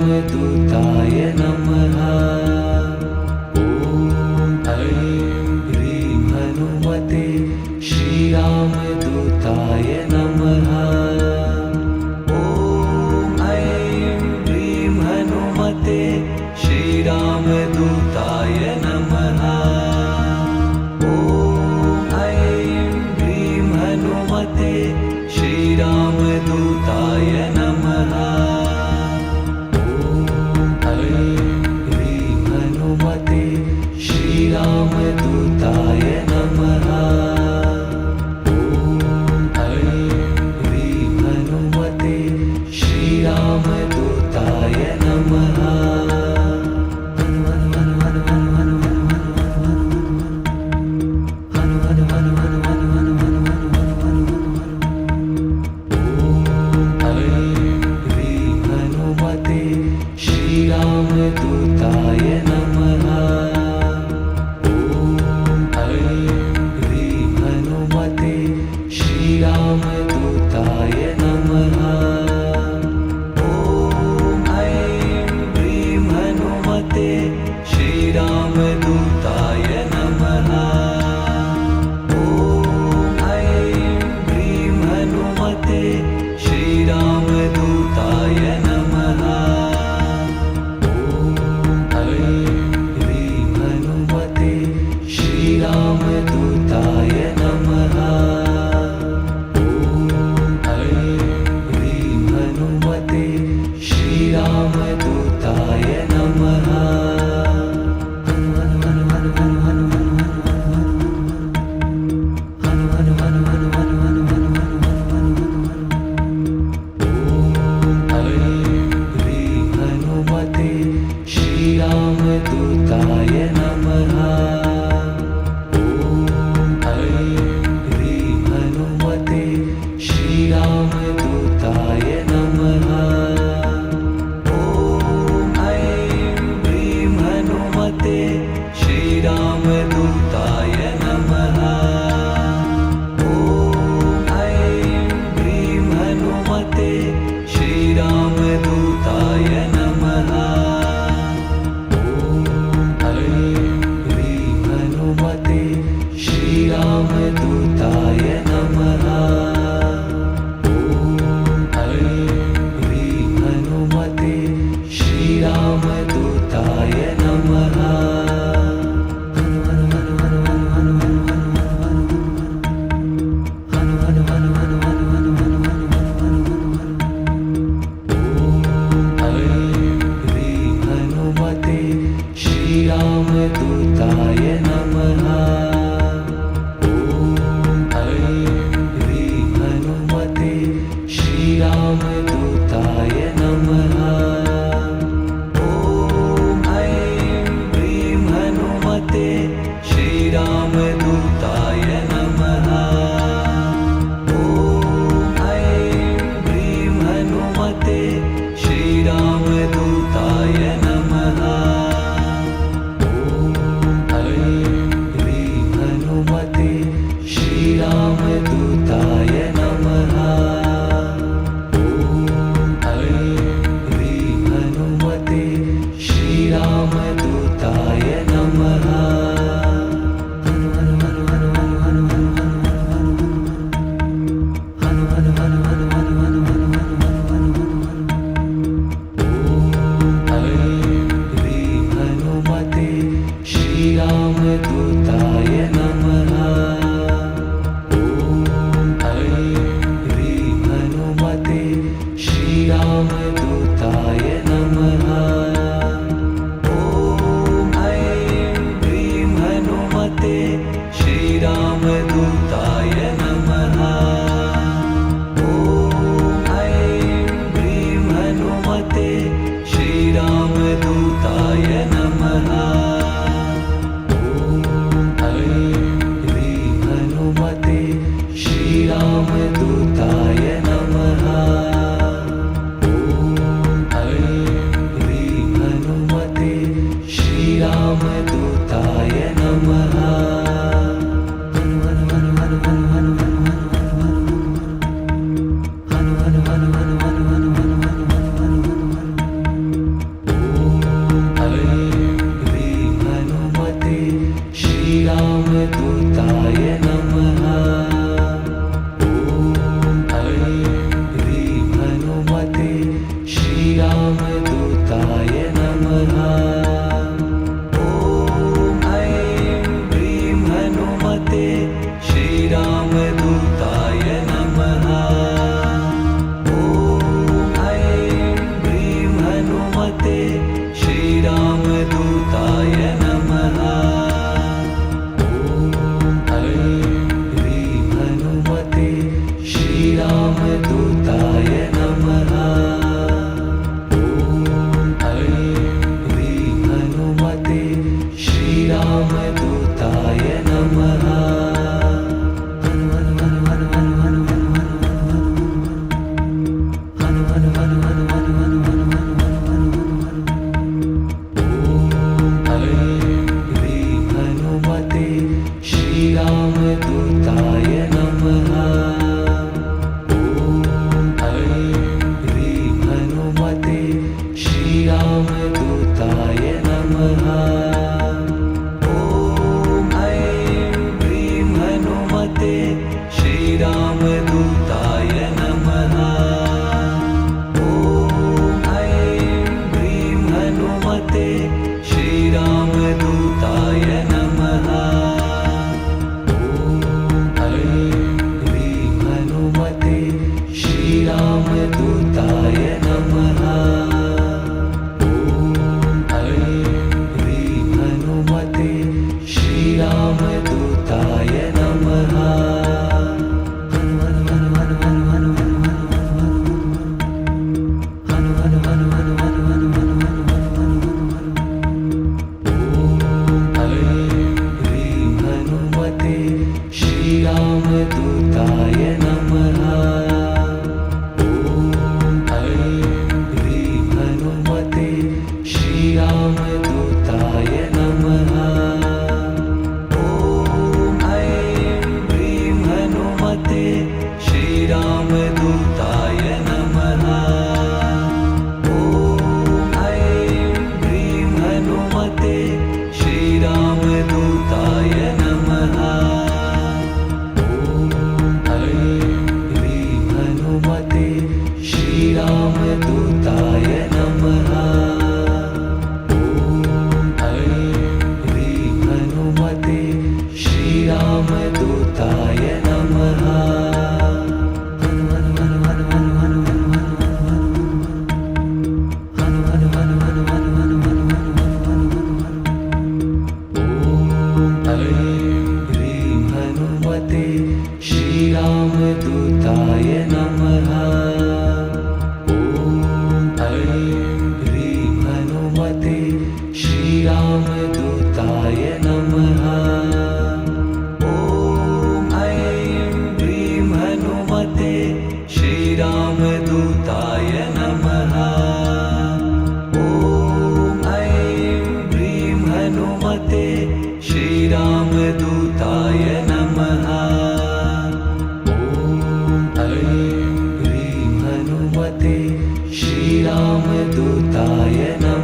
श्रीरामदूताय नमः। ॐ ऐं ह्रीं हनुमते श्रीरामदूताय नमः। ॐ ऐं ह्रीं हनुमते श्रीरामदूताय नमः। ॐ ऐं ह्रीं हनुमते श्रीरामदूताय नमः। श्रीरामदूताय नमः। ॐ ऐं ह्रीं हनुमते श्रीरामदूताय नमः। श्रीरामदूताय नमः। श्रीरामदूताय नमः। ॐ ऐं ह्रीं हनुमते श्रीरामदूताय नमः। ॐ ऐं ह्रीं हनुमते श्रीरामदूताय नमः। श्रीरामदूताय नमः। श्रीरामदूताय नमः। श्रीरामदूताय नमः। श्रीरामदूताय नमः। ॐ ऐं ह्रीं हनुमते श्रीरामदूताय नमः। ॐ ऐं ह्रीं हनुमते श्रीरामदूताय नमः। श्रीरामदूताय नमः। श्रीरामदूताय नमः। श्रीरामदूताय नमः। श्रीरामदूताय नमः। ॐ ऐं ह्रीं हनुमते श्रीरामदूताय नमः। ॐ ऐं ह्रीं हनुमते श्रीरामदूताय नमः। श्रीरामदूताय नमः। श्रीरामदूताय नमः ॐ ऐं ह्रीं हनुमते श्रीरामदूताय नमः श्रीरामदूताय नमः ॐ ऐं ह्रीं हनुमते श्रीरामदूताय नमः ॐ ऐं ह्रीं हनुमते श्रीरामदूताय नमः ॐ ऐं ह्रीं हनुमते श्रीरामदूताय नमः श्रीरामदूताय नमः ॐ ऐं ह्रीं हनुमते श्रीरामदूताय नमः ॐ ऐं ह्रीं हनुमते श्रीरामदूताय नमः श्रीरामदूताय नमः ॐ ऐं ह्रीं हनुमते श्रीरामदूताय नमः ॐ ऐं ह्रीं हनुमते श्रीरामदूताय नमः ॐ ऐं ह्रीं हनुमते श्रीरामदूताय नमः